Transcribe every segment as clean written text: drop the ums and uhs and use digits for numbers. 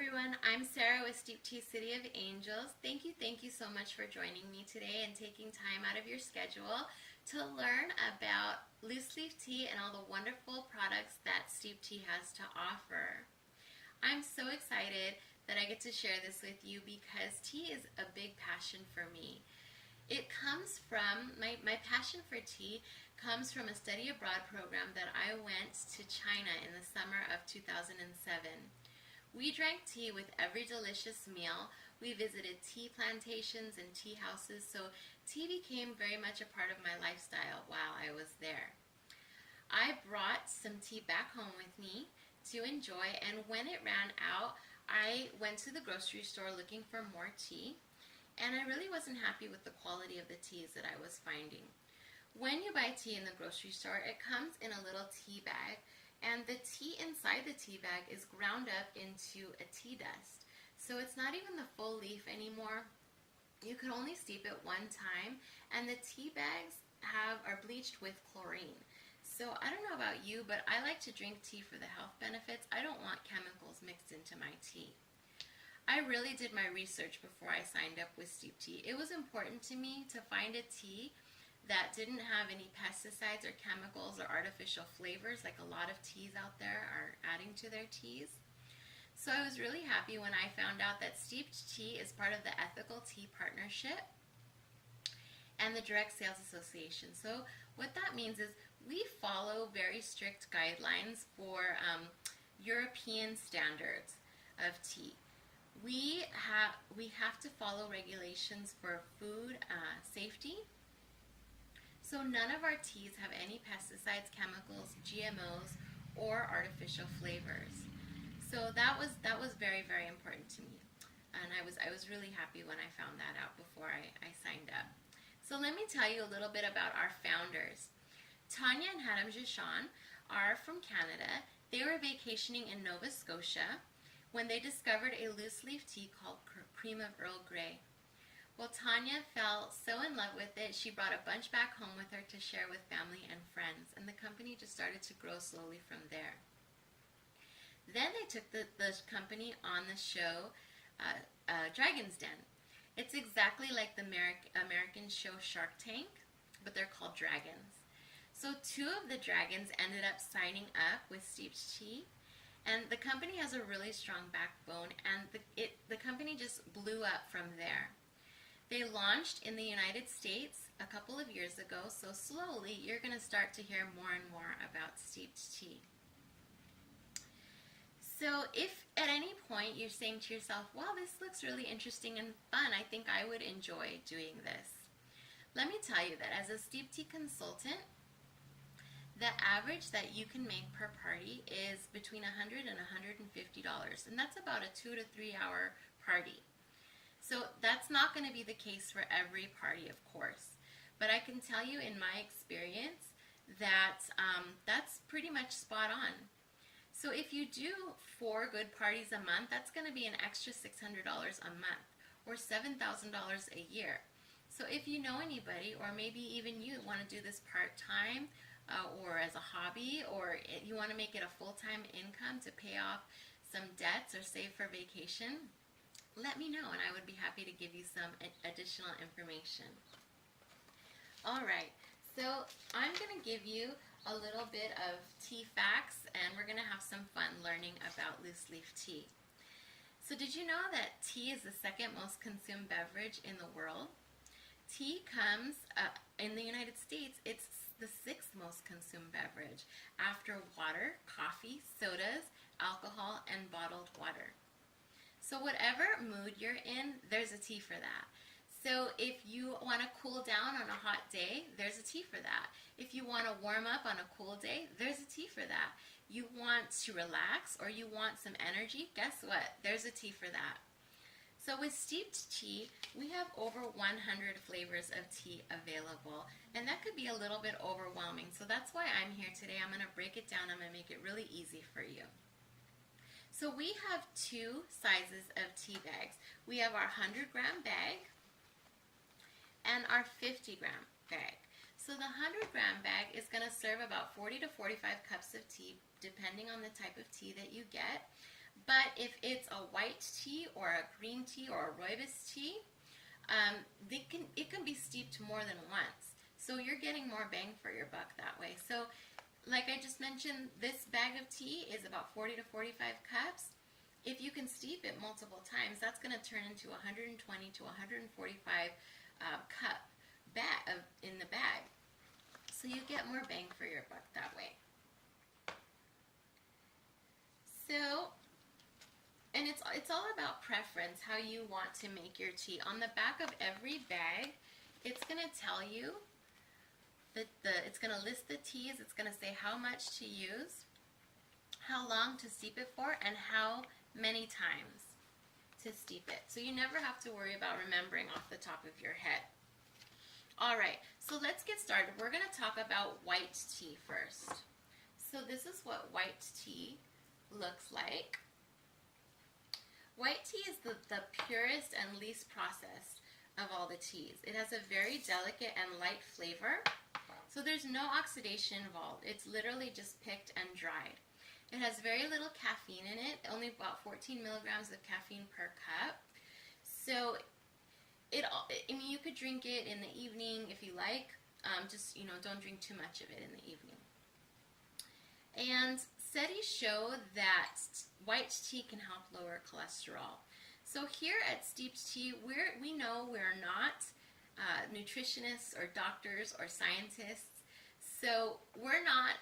everyone, I'm Sarah with Steep Tea City of Angels. Thank you so much for joining me today and taking time out of your schedule to learn about loose leaf tea and all the wonderful products that Steep Tea has to offer. I'm so excited that I get to share this with you because tea is a big passion for me. It comes from, my passion for tea comes from a study abroad program that I went to China in the summer of 2007. We drank tea with every delicious meal. We visited tea plantations and tea houses, so tea became very much a part of my lifestyle while I was there. I brought some tea back home with me to enjoy, and when it ran out, I went to the grocery store looking for more tea, and I really wasn't happy with the quality of the teas that I was finding. When you buy tea in the grocery store, it comes in a little tea bag, and the tea inside the tea bag is ground up into a tea dust. So it's not even the full leaf anymore. You can only steep it one time, and the tea bags are bleached with chlorine. So I don't know about you, but I like to drink tea for the health benefits. I don't want chemicals mixed into my tea. I really did my research before I signed up with Steep Tea. It was important to me to find a tea that didn't have any pesticides or chemicals or artificial flavors like a lot of teas out there are adding to their teas. So I was really happy when I found out that Steeped Tea is part of the Ethical Tea Partnership and the Direct Sales Association. So what that means is we follow very strict guidelines for European standards of tea. We have to follow regulations for food safety. So none of our teas have any pesticides, chemicals, GMOs, or artificial flavors. So that was very, very important to me. And I was really happy when I found that out before I signed up. So let me tell you a little bit about our founders. Tanya and Hadam Jishan are from Canada. They were vacationing in Nova Scotia when they discovered a loose leaf tea called Cream of Earl Grey. Well, Tanya fell so in love with it, she brought a bunch back home with her to share with family and friends, and the company just started to grow slowly from there. Then they took the company on the show Dragon's Den. It's exactly like the American show Shark Tank, but they're called dragons. So two of the dragons ended up signing up with Steeped Tea, and the company has a really strong backbone, and the company just blew up from there. They launched in the United States a couple of years ago, so slowly you're going to start to hear more and more about Steeped Tea. So if at any point you're saying to yourself, wow, this looks really interesting and fun, I think I would enjoy doing this. Let me tell you that as a Steeped Tea consultant, the average that you can make per party is between $100 and $150, and that's about a 2 to 3 hour party. So that's not going to be the case for every party, of course. But I can tell you in my experience that that's pretty much spot on. So if you do 4 good parties a month, that's going to be an extra $600 a month or $7,000 a year. So if you know anybody, or maybe even you want to do this part-time or as a hobby, or you want to make it a full-time income to pay off some debts or save for vacation, let me know and I would be happy to give you some additional information. Alright, so I'm going to give you a little bit of tea facts, and we're going to have some fun learning about loose leaf tea. So did you know that tea is the second most consumed beverage in the world? Tea comes, in the United States, it's the 6th most consumed beverage after water, coffee, sodas, alcohol, and bottled water. So whatever mood you're in, there's a tea for that. So if you want to cool down on a hot day, there's a tea for that. If you want to warm up on a cool day, there's a tea for that. You want to relax or you want some energy, guess what? There's a tea for that. So with Steeped Tea, we have over 100 flavors of tea available, and that could be a little bit overwhelming. So that's why I'm here today. I'm going to break it down. I'm going to make it really easy for you. So we have 2 sizes of tea bags. We have our 100-gram bag and our 50-gram bag. So the 100-gram bag is going to serve about 40 to 45 cups of tea, depending on the type of tea that you get. But But if it's a white tea or a green tea or a rooibos tea, it can be steeped more than once. So you're getting more bang for your buck that way. So like I just mentioned, this bag of tea is about 40 to 45 cups. If you can steep it multiple times, that's going to turn into 120 to 145 cup in the bag. So you get more bang for your buck that way. So, and it's all about preference, how you want to make your tea. On the back of every bag, it's going to tell you it's going to list the teas. It's going to say how much to use, how long to steep it for, and how many times to steep it. So you never have to worry about remembering off the top of your head. All right, so let's get started. We're going to talk about white tea first. So this is what white tea looks like. White tea is the purest and least processed of all the teas. It has a very delicate and light flavor. So there's no oxidation involved. It's literally just picked and dried. It has very little caffeine in it, only about 14 milligrams of caffeine per cup. So you could drink it in the evening if you like. Just, don't drink too much of it in the evening. And studies show that white tea can help lower cholesterol. So here at Steeped Tea, we know we're not nutritionists or doctors or scientists, so we're not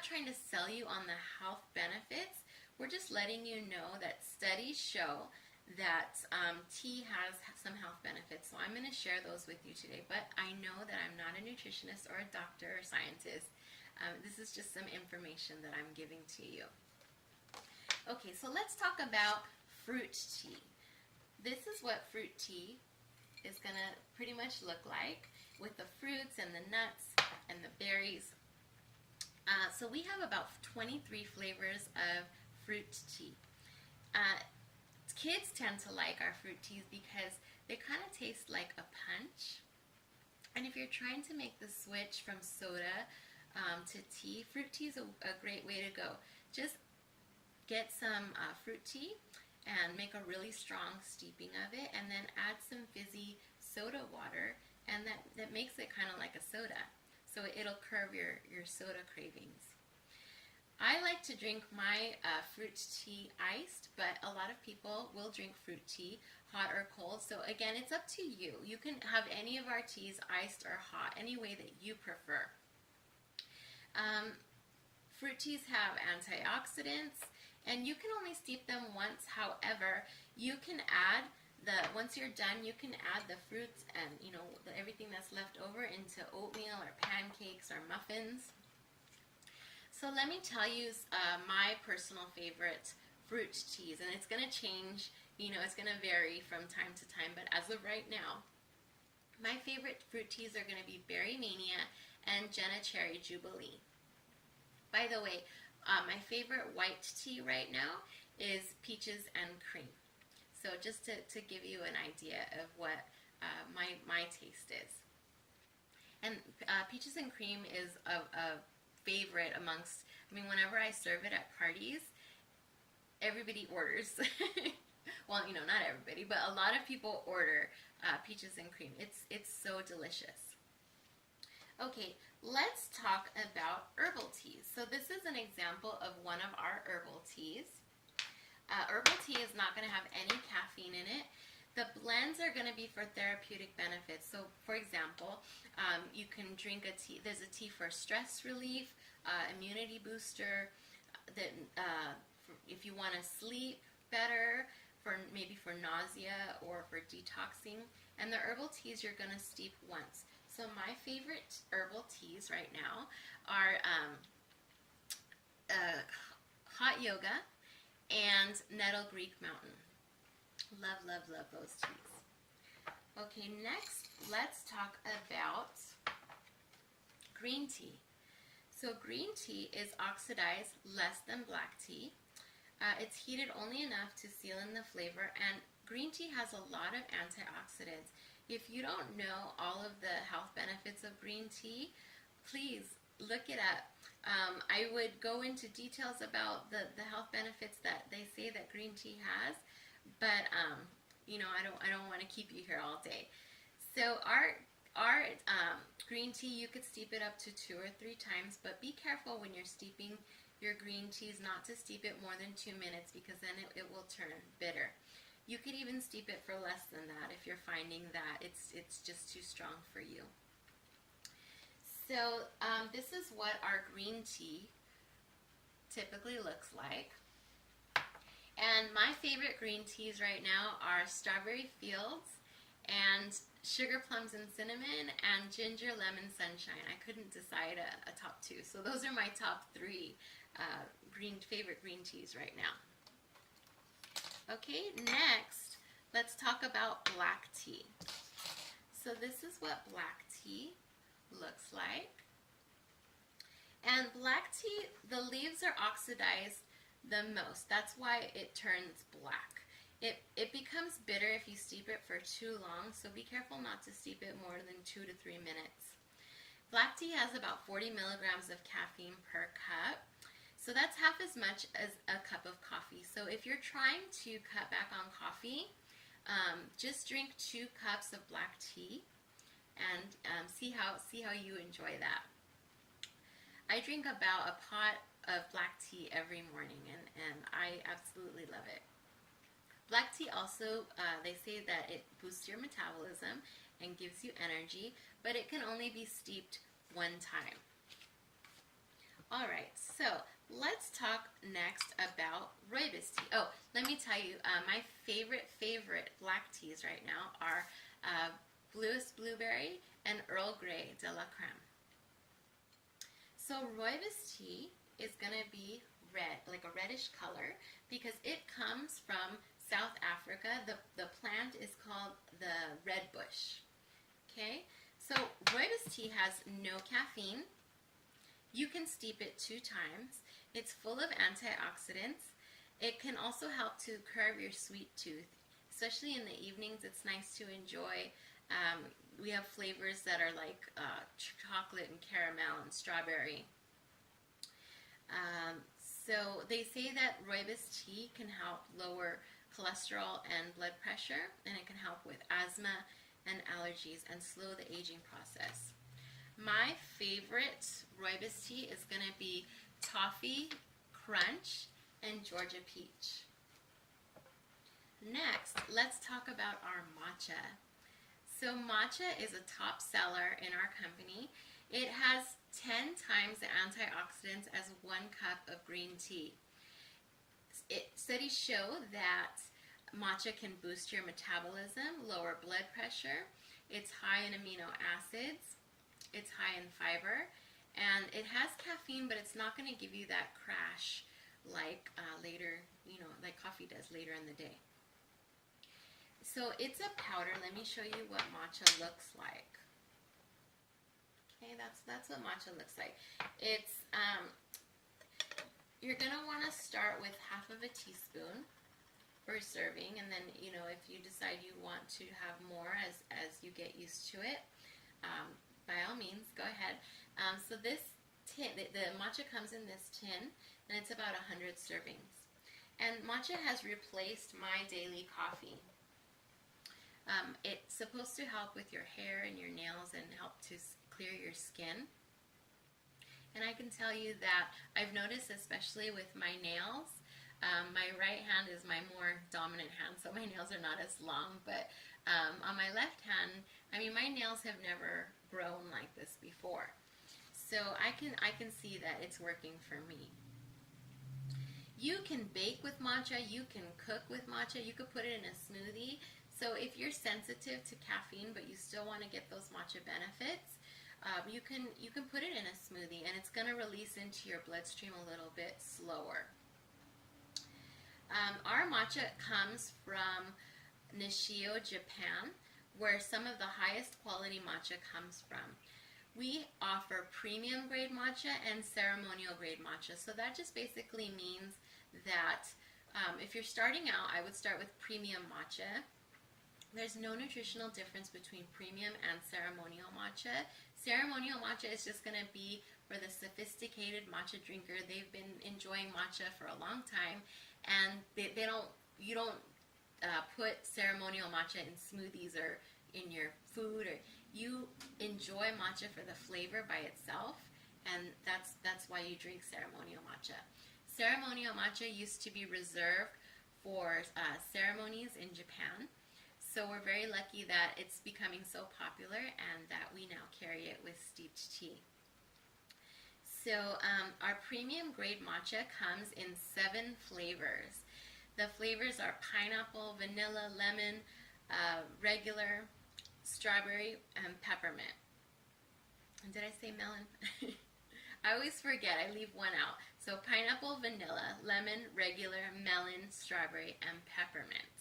trying to sell you on the health benefits. We're just letting you know that studies show that tea has some health benefits. So I'm going to share those with you today, but I know that I'm not a nutritionist or a doctor or scientist. This is just some information that I'm giving to you. Okay, so let's talk about fruit tea. This is what fruit tea is going to pretty much look like, with the fruits and the nuts and the berries. So we have about 23 flavors of fruit tea. Kids tend to like our fruit teas because they kind of taste like a punch. And if you're trying to make the switch from soda to tea, fruit tea is a great way to go. Just get some fruit tea and make a really strong steeping of it, and then add some fizzy soda water, and that makes it kind of like a soda. So it'll curb your soda cravings. I like to drink my fruit tea iced, but a lot of people will drink fruit tea hot or cold. So again, it's up to you. You can have any of our teas iced or hot, any way that you prefer. Fruit teas have antioxidants, and you can only steep them once. However, you can add once you're done, you can add the fruits and everything that's left over into oatmeal or pancakes or muffins. So let me tell you my personal favorite fruit teas, and it's going to change, it's going to vary from time to time, but as of right now, my favorite fruit teas are going to be Berry Mania and Jenna Cherry Jubilee. By the way, my favorite white tea right now is Peaches and Cream. So just to give you an idea of what my taste is. And Peaches and Cream is a favorite amongst, whenever I serve it at parties, everybody orders. Well, not everybody, but a lot of people order Peaches and Cream. It's so delicious. Okay, let's talk about herbal teas. So this is an example of one of our herbal teas. Herbal tea is not going to have any caffeine in it. The blends are going to be for therapeutic benefits. So, for example, you can drink a tea. There's a tea for stress relief, immunity booster. If you want to sleep better, maybe for nausea or for detoxing. And the herbal teas you're going to steep once. So my favorite herbal teas right now are Hot Yoga and Nettle Greek Mountain. Love, love, love those teas. Okay, next let's talk about green tea. So green tea is oxidized less than black tea. It's heated only enough to seal in the flavor, and green tea has a lot of antioxidants. If you don't know all of the health benefits of green tea, please look it up. I would go into details about the health benefits that they say that green tea has, but I don't want to keep you here all day. So our green tea, you could steep it up to 2 or 3 times, but be careful when you're steeping your green teas not to steep it more than 2 minutes, because then it will turn bitter. You could even steep it for less than that if you're finding that it's just too strong for you. So this is what our green tea typically looks like. And my favorite green teas right now are Strawberry Fields and Sugar Plums and Cinnamon and Ginger Lemon Sunshine. I couldn't decide a top 2. So those are my top 3 favorite green teas right now. Okay, next, let's talk about black tea. So this is what black tea looks like. And black tea, the leaves are oxidized the most. That's why it turns black. It becomes bitter if you steep it for too long, so be careful not to steep it more than 2 to 3 minutes. Black tea has about 40 milligrams of caffeine per cup. So that's half as much as a cup of coffee. So if you're trying to cut back on coffee, just drink 2 cups of black tea and see how you enjoy that. I drink about a pot of black tea every morning, and I absolutely love it. Black tea also, they say that it boosts your metabolism and gives you energy, but it can only be steeped 1 time. Alright, so let's talk next about rooibos tea. Oh, let me tell you, my favorite black teas right now are Bluest Blueberry and Earl Grey de la Creme. So rooibos tea is going to be red, like a reddish color, because it comes from South Africa. The plant is called the red bush. Okay, so rooibos tea has no caffeine. You can steep it 2 times. It's full of antioxidants. It can also help to curb your sweet tooth, especially in the evenings. It's nice to enjoy. We have flavors that are like chocolate and caramel and strawberry. So they say that rooibos tea can help lower cholesterol and blood pressure, and it can help with asthma and allergies and slow the aging process. My favorite rooibos tea is going to be Toffee, Crunch, and Georgia Peach. Next, let's talk about our matcha. So matcha is a top seller in our company. It has 10 times the antioxidants as 1 cup of green tea. Studies show that matcha can boost your metabolism, lower blood pressure. It's high in amino acids. It's high in fiber. And it has caffeine, but it's not going to give you that crash like later, like coffee does later in the day. So it's a powder. Let me show you what matcha looks like. Okay, that's what matcha looks like. It's you're gonna want to start with half of a teaspoon for serving, and then if you decide you want to have more as you get used to it, by all means go ahead. So this tin, the matcha comes in this tin, and it's about 100 servings. And matcha has replaced my daily coffee. It's supposed to help with your hair and your nails and help to clear your skin. And I can tell you that I've noticed, especially with my nails, my right hand is my more dominant hand, so my nails are not as long, but on my left hand, I mean, my nails have never grown like this before. So I can see that it's working for me. You can bake with matcha, you can cook with matcha, you could put it in a smoothie. So if you're sensitive to caffeine but you still want to get those matcha benefits, you can put it in a smoothie, and it's going to release into your bloodstream a little bit slower. Our matcha comes from Nishio, Japan, where some of the highest quality matcha comes from. We offer premium grade matcha and ceremonial grade matcha. So that just basically means that if you're starting out, I would start with premium matcha, There's no nutritional difference between premium and ceremonial matcha. Ceremonial matcha is just going to be for the sophisticated matcha drinker. They've been enjoying matcha for a long time, and you don't put ceremonial matcha in smoothies or in your food, or you enjoy matcha for the flavor by itself, and that's why you drink ceremonial matcha. Ceremonial matcha used to be reserved for ceremonies in Japan. So we're very lucky that it's becoming so popular and that we now carry it with steeped tea. So our premium grade matcha comes in 7 flavors. The flavors are pineapple, vanilla, lemon, regular, strawberry, and peppermint. And did I say melon? I always forget. I leave one out. So pineapple, vanilla, lemon, regular, melon, strawberry, and peppermint.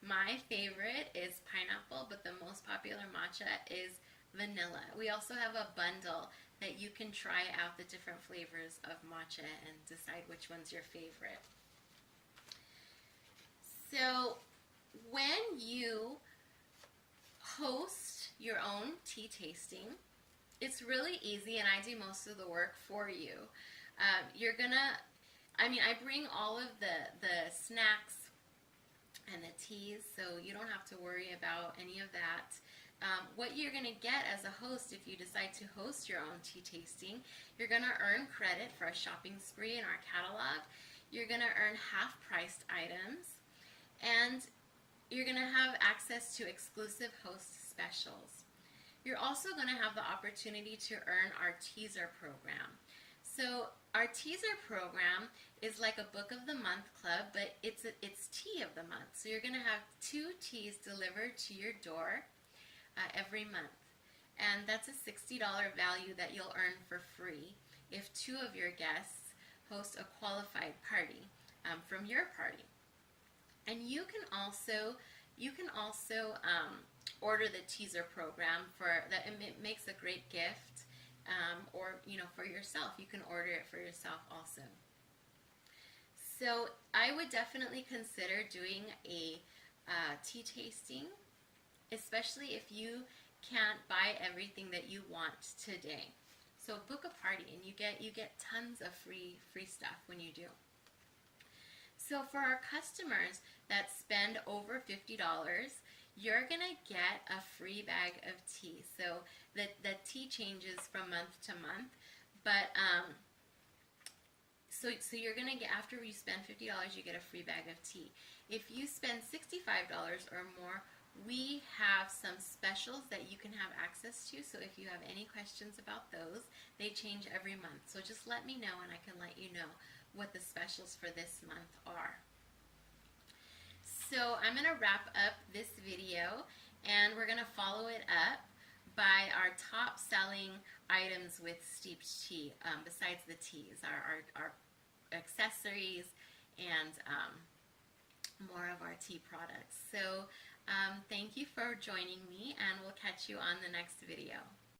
My favorite is pineapple, but the most popular matcha is vanilla. We also have a bundle that you can try out the different flavors of matcha and decide which one's your favorite. So when you host your own tea tasting, it's really easy, and I do most of the work for you. I bring all of the snacks and the teas, so you don't have to worry about any of that. What you're going to get as a host, if you decide to host your own tea tasting, you're going to earn credit for a shopping spree in our catalog. You're going to earn half-priced items, and you're going to have access to exclusive host specials. You're also going to have the opportunity to earn our teaser program. So our teaser program is like a book of the month club, but it's tea of the month. So you're going to have 2 teas delivered to your door every month. And that's a $60 value that you'll earn for free if 2 of your guests host a qualified party from your party. And you can also order the teaser program for that. It makes a great gift. Or for yourself, you can order it for yourself also. So I would definitely consider doing a tea tasting, especially if you can't buy everything that you want today. So book a party, and you get tons of free stuff when you do. So for our customers that spend over $50, you're going to get a free bag of tea. So the tea changes from month to month, but so you're going to get, after you spend $50, you get a free bag of tea. If you spend $65 or more, we have some specials that you can have access to. So if you have any questions about those, they change every month. So just let me know, and I can let you know what the specials for this month are. So I'm going to wrap up this video, and we're going to follow it up by our top selling items with steeped tea, besides the teas, our accessories, and more of our tea products. So thank you for joining me, and we'll catch you on the next video.